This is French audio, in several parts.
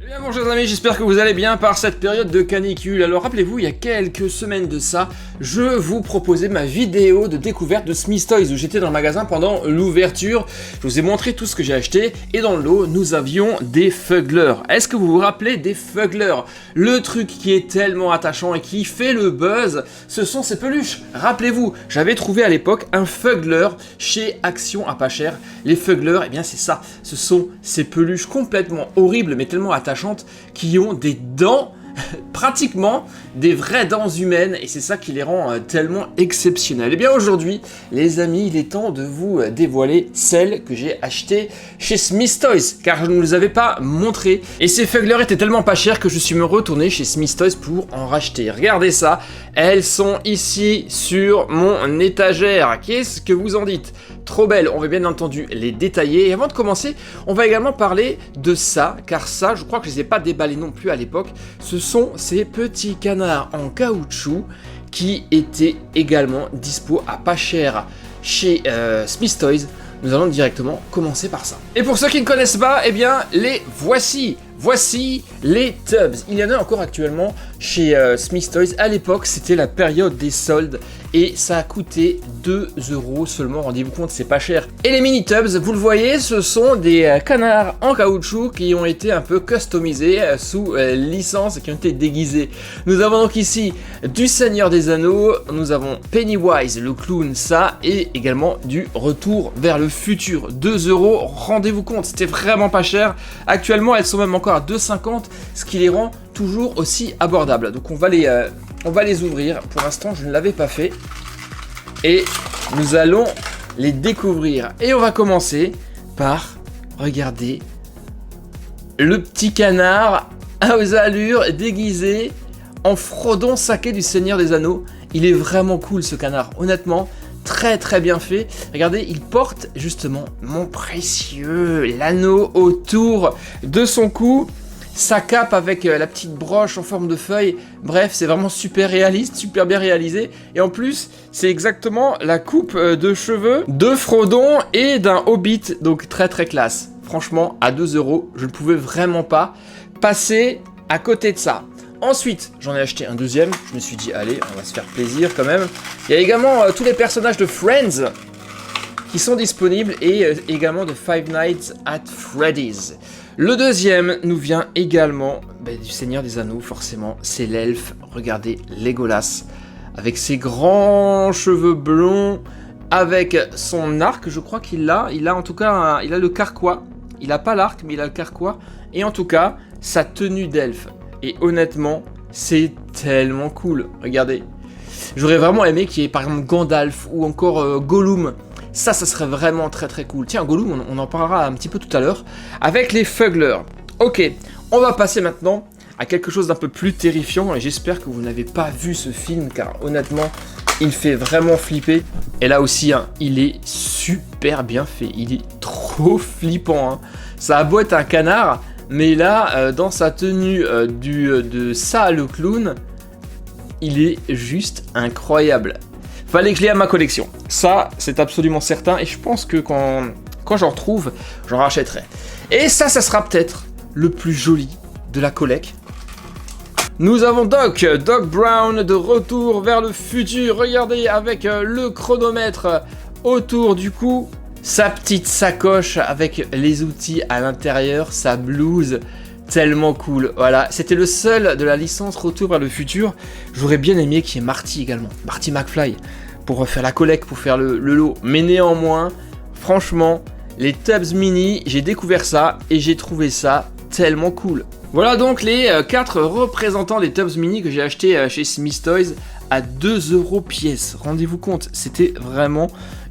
Bien mon chers amis, j'espère que vous allez bien par cette période de canicule. Alors rappelez-vous, il y a quelques semaines de ça, je vous proposais ma vidéo de découverte de Smith Toys où j'étais dans le magasin pendant l'ouverture. Je vous ai montré tout ce que j'ai acheté et dans le lot, nous avions des Fugglers. Est-ce que vous vous rappelez des Fugglers? Le truc qui est tellement attachant et qui fait le buzz, ce sont ces peluches. Rappelez-vous, j'avais trouvé à l'époque un Fuggler chez Action à pas cher. Les Fugglers, eh bien c'est ça, ce sont ces peluches complètement horribles mais tellement attachantes qui ont des dents, pratiquement des vraies dents humaines, et c'est ça qui les rend tellement exceptionnelles. Et bien aujourd'hui, les amis, il est temps de vous dévoiler celles que j'ai achetées chez Smith Toys, car je ne vous les avais pas montrées. Et ces Fugglers étaient tellement pas chers que je suis me retourné chez Smith Toys pour en racheter. Regardez ça, elles sont ici sur mon étagère. Qu'est-ce que vous en dites? Trop belle, on va bien entendu les détailler. Et avant de commencer, on va également parler de ça, car ça, je crois que je ne les ai pas déballés non plus à l'époque. Ce sont ces petits canards en caoutchouc qui étaient également dispo à pas cher chez Smith Toys. Nous allons directement commencer par ça. Et pour ceux qui ne connaissent pas, eh bien, les voici. Voici les Tubs. Il y en a encore actuellement chez Smith Toys. À l'époque, c'était la période des soldes et ça a coûté 2 € seulement. Rendez-vous compte, c'est pas cher. Et les mini Tubs, vous le voyez, ce sont des canards en caoutchouc qui ont été un peu customisés sous licence et qui ont été déguisés. Nous avons donc ici du Seigneur des Anneaux, nous avons Pennywise, le clown, ça, et également du Retour vers le futur. 2 €, rendez-vous compte, c'était vraiment pas cher. Actuellement, elles sont même encore à 2,50, ce qui les rend toujours aussi abordables. Donc on va les ouvrir. Pour l'instant, je ne l'avais pas fait. Et nous allons les découvrir. Et on va commencer par regarder le petit canard aux allures déguisé en Frodon Sake du Seigneur des Anneaux. Il est vraiment cool ce canard, honnêtement. Très très bien fait. Regardez, il porte justement mon précieux l'anneau autour de son cou. Sa cape avec la petite broche en forme de feuille. Bref, c'est vraiment super réaliste, super bien réalisé. Et en plus, c'est exactement la coupe de cheveux de Frodon et d'un Hobbit. Donc très très classe. Franchement, à 2 €, je ne pouvais vraiment pas passer à côté de ça. Ensuite, j'en ai acheté un deuxième. Je me suis dit, allez, on va se faire plaisir quand même. Il y a également tous les personnages de Friends qui sont disponibles et également de Five Nights at Freddy's. Le deuxième nous vient également du Seigneur des Anneaux, forcément. C'est l'elfe. Regardez, Legolas, avec ses grands cheveux blonds, avec son arc, je crois qu'il l'a. Il a en tout cas, il a le carquois. Il n'a pas l'arc, mais il a le carquois. Et en tout cas, sa tenue d'elfe. Et honnêtement, c'est tellement cool. Regardez. J'aurais vraiment aimé qu'il y ait par exemple Gandalf ou encore Gollum. Ça serait vraiment très très cool. Tiens, Gollum, on en parlera un petit peu tout à l'heure. Avec les Fugglers. Ok, on va passer maintenant à quelque chose d'un peu plus terrifiant. Et j'espère que vous n'avez pas vu ce film, car honnêtement, il fait vraiment flipper. Et là aussi, hein, il est super bien fait. Il est trop flippant. Hein. Ça a beau être un canard... Mais là, dans sa tenue de ça, le clown, il est juste incroyable. Fallait que je l'ai à ma collection. Ça, c'est absolument certain. Et je pense que quand j'en retrouve, j'en rachèterai. Et ça sera peut-être le plus joli de la collecte. Nous avons Doc Brown de Retour vers le futur. Regardez, avec le chronomètre autour du cou. Sa petite sacoche avec les outils à l'intérieur, sa blouse, tellement cool. Voilà, c'était le seul de la licence Retour vers le futur. J'aurais bien aimé qu'il y ait Marty également, Marty McFly, pour faire la collecte, pour faire le lot. Mais néanmoins, franchement, les Tubs Mini, j'ai découvert ça et j'ai trouvé ça tellement cool. Voilà donc les 4 représentants des Tubs Mini que j'ai acheté chez Smith Toys à 2 € pièce. Rendez-vous compte, c'était vraiment...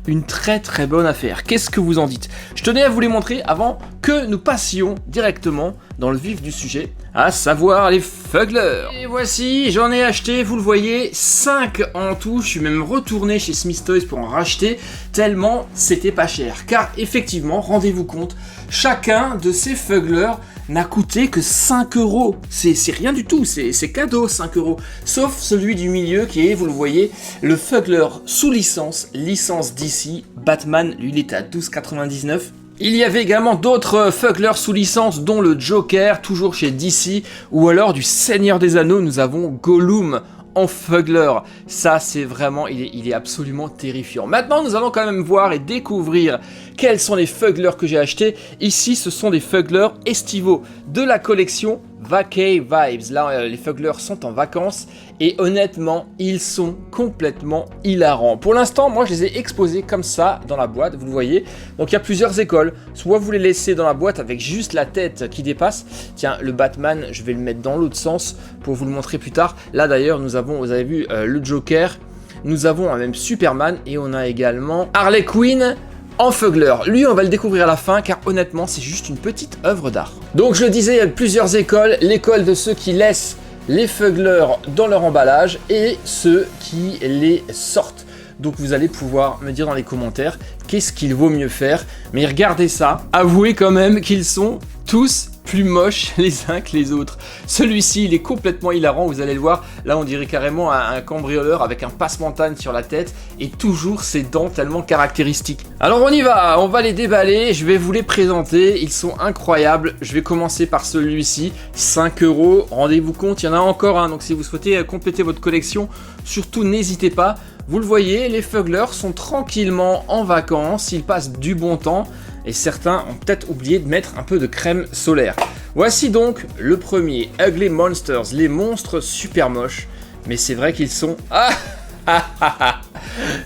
une très très bonne affaire. Qu'est-ce que vous en dites? Je tenais à vous les montrer avant que nous passions directement dans le vif du sujet, à savoir les Fugglers. Et voici, j'en ai acheté, vous le voyez, 5 en tout. Je suis même retourné chez Smith Toys pour en racheter, tellement c'était pas cher. Car effectivement, rendez-vous compte, chacun de ces Fugglers n'a coûté que 5 €. C'est rien du tout, c'est cadeau 5 €. Sauf celui du milieu qui est, vous le voyez, le Fuggler sous licence DC. Batman, lui il était à 12,99 €. Il y avait également d'autres Fugglers sous licence, dont le Joker, toujours chez DC, ou alors du Seigneur des Anneaux, nous avons Gollum en Fuggler. Ça, c'est vraiment, il est absolument terrifiant. Maintenant, nous allons quand même voir et découvrir quels sont les Fugglers que j'ai achetés. Ici, ce sont des Fugglers estivaux de la collection Vacay Vibes. Là, les Fugglers sont en vacances et honnêtement, ils sont complètement hilarants. Pour l'instant, moi, je les ai exposés comme ça dans la boîte, vous le voyez. Donc, il y a plusieurs écoles. Soit vous les laissez dans la boîte avec juste la tête qui dépasse. Tiens, le Batman, je vais le mettre dans l'autre sens pour vous le montrer plus tard. Là, d'ailleurs, nous avons, vous avez vu, le Joker. Nous avons même Superman et on a également Harley Quinn en Fuggler. Lui, on va le découvrir à la fin car honnêtement, c'est juste une petite œuvre d'art. Donc je le disais, il y a plusieurs écoles. L'école de ceux qui laissent les Fugglers dans leur emballage et ceux qui les sortent. Donc vous allez pouvoir me dire dans les commentaires qu'est-ce qu'il vaut mieux faire. Mais regardez ça, avouez quand même qu'ils sont tous plus moches les uns que les autres. Celui-ci, il est complètement hilarant, vous allez le voir. Là, on dirait carrément un cambrioleur avec un passe-montagne sur la tête et toujours ses dents tellement caractéristiques. Alors on y va, on va les déballer, je vais vous les présenter, ils sont incroyables. Je vais commencer par celui-ci, 5 €. Rendez-vous compte, il y en a encore un, donc si vous souhaitez compléter votre collection, surtout n'hésitez pas. Vous le voyez, les Fugglers sont tranquillement en vacances, ils passent du bon temps et certains ont peut-être oublié de mettre un peu de crème solaire. Voici donc le premier, Ugly Monsters, les monstres super moches, mais c'est vrai qu'ils sont...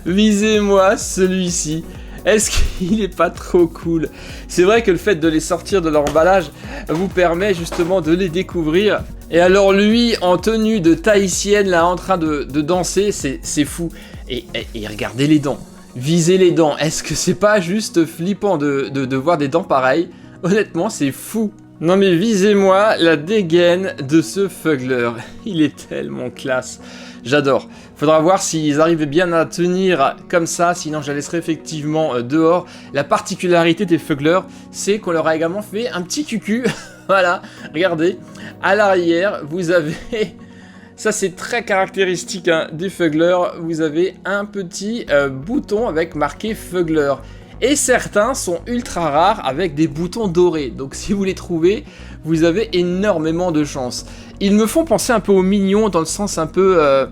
Visez-moi celui-ci. Est-ce qu'il est pas trop cool? C'est vrai que le fait de les sortir de leur emballage vous permet justement de les découvrir. Et alors lui, en tenue de tahitienne, là, en train de danser, c'est fou. Et regardez les dents. Visez les dents. Est-ce que c'est pas juste flippant de voir des dents pareilles? Honnêtement, c'est fou. Non mais visez-moi la dégaine de ce Fuggler. Il est tellement classe. J'adore. Faudra voir s'ils arrivent bien à tenir comme ça, sinon je la laisserai effectivement dehors. La particularité des Fugglers, c'est qu'on leur a également fait un petit cucu. Voilà, regardez. À l'arrière, vous avez... Ça, c'est très caractéristique hein, des Fugglers. Vous avez un petit bouton avec marqué Fuggler. Et certains sont ultra rares avec des boutons dorés. Donc si vous les trouvez, vous avez énormément de chance. Ils me font penser un peu aux mignons dans le sens un peu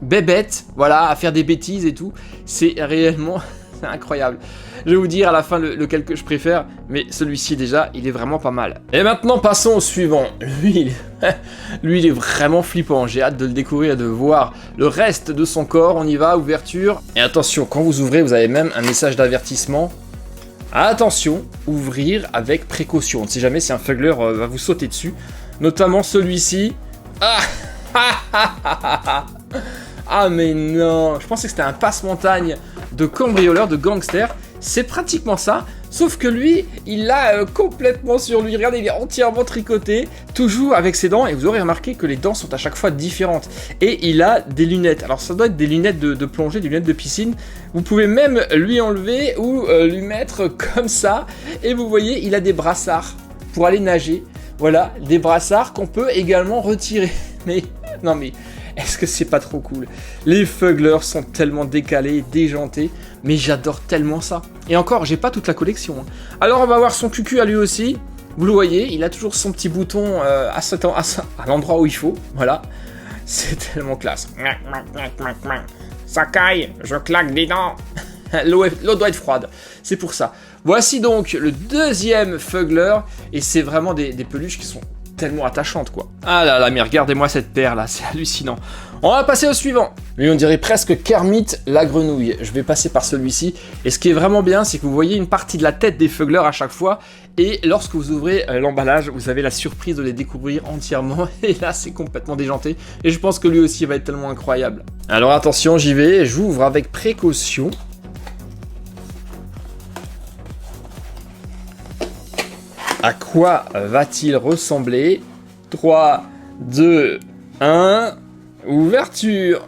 bébête. Voilà, à faire des bêtises et tout. C'est réellement incroyable. Je vais vous dire à la fin lequel que je préfère. Mais celui-ci déjà, il est vraiment pas mal. Et maintenant, passons au suivant. Lui, il est vraiment flippant. J'ai hâte de le découvrir et de voir le reste de son corps. On y va, ouverture. Et attention, quand vous ouvrez, vous avez même un message d'avertissement. Attention, ouvrir avec précaution. On ne sait jamais si un Fuggler va vous sauter dessus. Notamment celui-ci. Ah mais non. Je pensais que c'était un passe-montagne de cambrioleur, de gangster. C'est pratiquement ça. Sauf que lui, il l'a complètement sur lui. Regardez, il est entièrement tricoté, toujours avec ses dents. Et vous aurez remarqué que les dents sont à chaque fois différentes. Et il a des lunettes. Alors ça doit être des lunettes de plongée, des lunettes de piscine. Vous pouvez même lui enlever ou lui mettre comme ça. Et vous voyez, il a des brassards pour aller nager. Voilà, des brassards qu'on peut également retirer. Mais non mais... Est-ce que c'est pas trop cool? Les Fugglers sont tellement décalés, déjantés, mais j'adore tellement ça. Et encore, j'ai pas toute la collection. Hein. Alors on va voir son cucu à lui aussi. Vous le voyez, il a toujours son petit bouton à l'endroit où il faut. Voilà, c'est tellement classe. Ça caille, je claque des dents. L'eau doit être froide, c'est pour ça. Voici donc le deuxième Fuggler, et c'est vraiment des peluches qui sont tellement attachante quoi. Ah là là, mais regardez-moi cette paire là, c'est hallucinant. On va passer au suivant. Lui on dirait presque Kermit la grenouille. Je vais passer par celui-ci. Et ce qui est vraiment bien, c'est que vous voyez une partie de la tête des Fugglers à chaque fois. Et lorsque vous ouvrez l'emballage, vous avez la surprise de les découvrir entièrement. Et là c'est complètement déjanté. Et je pense que lui aussi va être tellement incroyable. Alors attention, j'y vais, j'ouvre avec précaution. À quoi va-t-il ressembler? 3, 2, 1... Ouverture.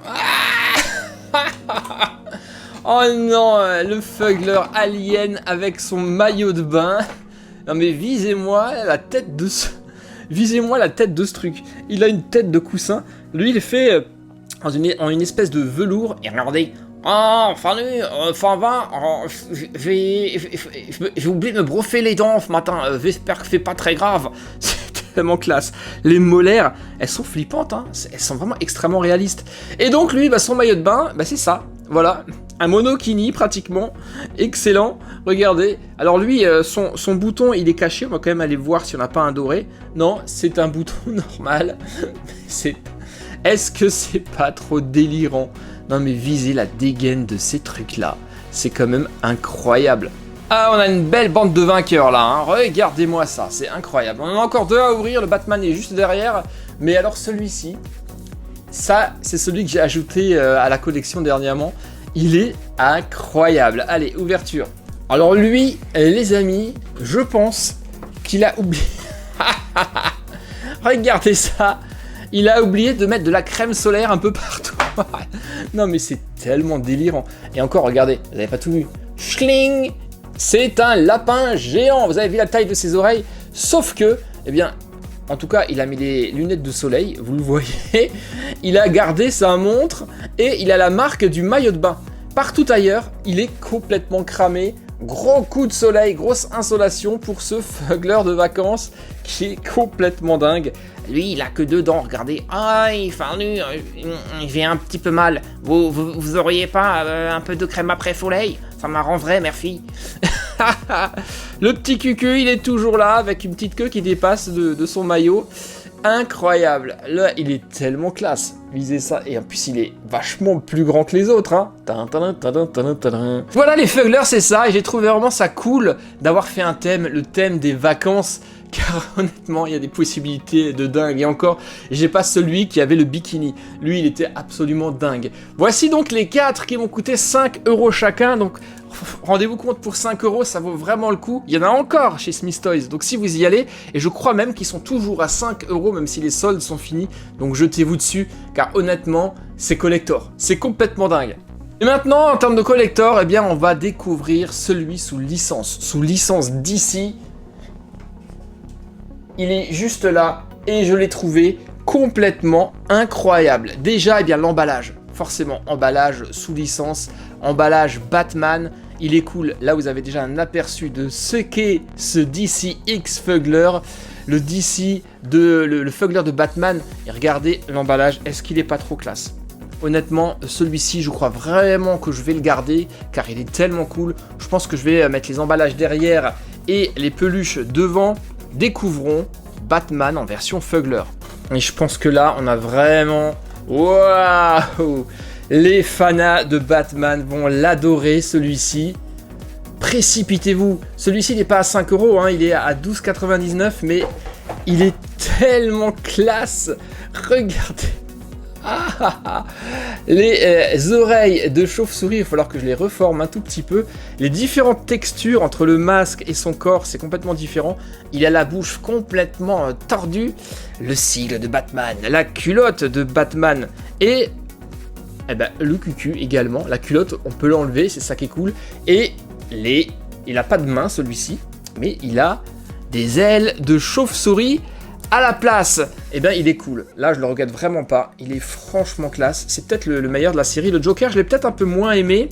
Oh non, le Fuggler alien avec son maillot de bain. Non mais visez-moi la tête de ce... Visez-moi la tête de ce truc. Il a une tête de coussin. Lui, il est fait en une espèce de velours. Et regardez, Ah, salut, ça va? J'ai oublié de me brosser les dents ce matin, j'espère que c'est pas très grave. C'est tellement classe. Les molaires, elles sont flippantes, hein. Elles sont vraiment extrêmement réalistes. Et donc lui, bah, son maillot de bain, bah, c'est ça, voilà. Un monokini pratiquement, excellent, regardez. Alors lui, son bouton il est caché, on va quand même aller voir si on n'a pas un doré. Non, c'est un bouton normal. Est-ce que c'est pas trop délirant? Non mais visez la dégaine de ces trucs là, c'est quand même incroyable. Ah, on a une belle bande de vainqueurs là, hein. Regardez-moi ça, c'est incroyable. On en a encore deux à ouvrir, le Batman est juste derrière. Mais alors celui-ci, ça c'est celui que j'ai ajouté à la collection dernièrement. Il est incroyable. Allez, ouverture. Alors lui, les amis, je pense qu'il a oublié... Regardez ça. Il a oublié de mettre de la crème solaire un peu partout. Non mais c'est tellement délirant. Et encore, regardez, vous n'avez pas tout vu. Schling. C'est un lapin géant. Vous avez vu la taille de ses oreilles? Sauf que, eh bien, en tout cas, il a mis les lunettes de soleil, vous le voyez. Il a gardé sa montre et il a la marque du maillot de bain. Partout ailleurs, il est complètement cramé. Gros coup de soleil, grosse insolation pour ce Fuggler de vacances qui est complètement dingue. Lui, il a que 2 dents, regardez. Ah, j'ai un petit peu mal. Vous auriez pas un peu de crème après soleil? Ça m'arrangerait, merci. Le petit cucu, il est toujours là avec une petite queue qui dépasse de son maillot. Incroyable. Là, il est tellement classe. Visez ça. Et en plus, il est vachement plus grand que les autres. Hein. Voilà, les Fugglers, c'est ça. Et j'ai trouvé vraiment ça cool d'avoir fait un thème, le thème des vacances. Car honnêtement, il y a des possibilités de dingue. Et encore, j'ai pas celui qui avait le bikini. Lui, il était absolument dingue. Voici donc les 4 qui m'ont coûté 5 € chacun. Donc, rendez-vous compte, pour 5 €, ça vaut vraiment le coup. Il y en a encore chez Smith Toys. Donc, si vous y allez, et je crois même qu'ils sont toujours à 5 €, même si les soldes sont finis. Donc, jetez-vous dessus. Car honnêtement, c'est collector. C'est complètement dingue. Et maintenant, en termes de collector, eh bien, on va découvrir celui sous licence DC. Il est juste là et je l'ai trouvé complètement incroyable. Déjà, eh bien, l'emballage. Forcément, emballage sous licence, emballage Batman. Il est cool. Là, vous avez déjà un aperçu de ce qu'est ce DC X Fuggler. Le DC, le Fuggler de Batman. Et regardez l'emballage. Est-ce qu'il est pas trop classe? Honnêtement, celui-ci, je crois vraiment que je vais le garder car il est tellement cool. Je pense que je vais mettre les emballages derrière et les peluches devant. Découvrons Batman en version Fuggler. Et je pense que là, on a vraiment... Waouh! Les fanas de Batman vont l'adorer, celui-ci. Précipitez-vous. Celui-ci, il n'est pas à 5 €, hein, il est à 12,99 €, mais il est tellement classe. Regardez. Les oreilles de chauve-souris, il va falloir que je les reforme un tout petit peu. Les différentes textures entre le masque et son corps, c'est complètement différent. Il a la bouche complètement tordue. Le sigle de Batman, la culotte de Batman et eh ben, le cucu également. La culotte, on peut l'enlever, c'est ça qui est cool. Et il a pas de main celui-ci, mais il a des ailes de chauve-souris. À la place, eh bien il est cool. Là je le regrette vraiment pas. Il est franchement classe. C'est peut-être le meilleur de la série. Le Joker je l'ai peut-être un peu moins aimé.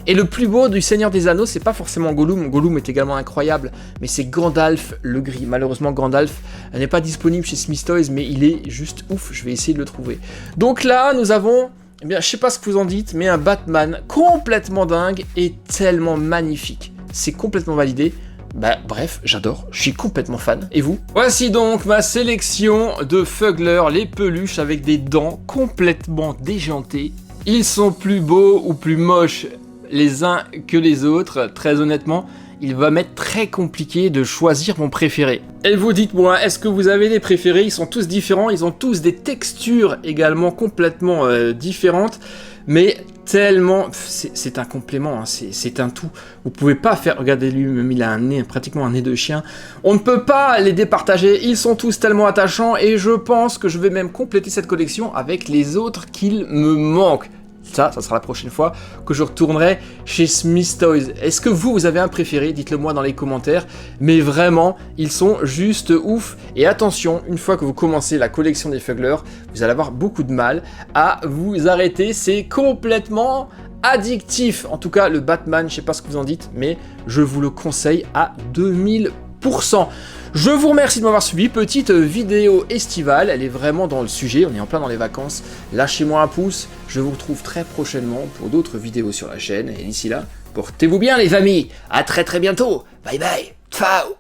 Et le plus beau du Seigneur des Anneaux, c'est pas forcément Gollum. Gollum est également incroyable. Mais c'est Gandalf le gris. Malheureusement Gandalf n'est pas disponible chez Smith Toys. Mais il est juste ouf. Je vais essayer de le trouver. Donc là nous avons, eh bien je sais pas ce que vous en dites, mais un Batman complètement dingue et tellement magnifique. C'est complètement validé. Bah bref, j'adore, je suis complètement fan. Et vous? Voici donc ma sélection de Fuggler, les peluches avec des dents complètement déjantées. Ils sont plus beaux ou plus moches les uns que les autres. Très honnêtement, il va m'être très compliqué de choisir mon préféré. Et vous dites-moi, est-ce que vous avez des préférés? Ils sont tous différents, ils ont tous des textures également complètement différentes. Mais tellement, c'est un complément, hein, c'est un tout. Vous pouvez pas faire, regardez lui, même il a un nez, pratiquement un nez de chien. On ne peut pas les départager, ils sont tous tellement attachants et je pense que je vais même compléter cette collection avec les autres qu'il me manque. Ça sera la prochaine fois que je retournerai chez Smith Toys. Est-ce que vous avez un préféré? Dites-le moi dans les commentaires. Mais vraiment, ils sont juste ouf. Et attention, une fois que vous commencez la collection des Fugglers, vous allez avoir beaucoup de mal à vous arrêter. C'est complètement addictif. En tout cas, le Batman, je sais pas ce que vous en dites, mais je vous le conseille à 2000%. Je vous remercie de m'avoir suivi, petite vidéo estivale, elle est vraiment dans le sujet, on est en plein dans les vacances, lâchez-moi un pouce, je vous retrouve très prochainement pour d'autres vidéos sur la chaîne, et d'ici là, portez-vous bien les amis, à très bientôt, bye bye, ciao.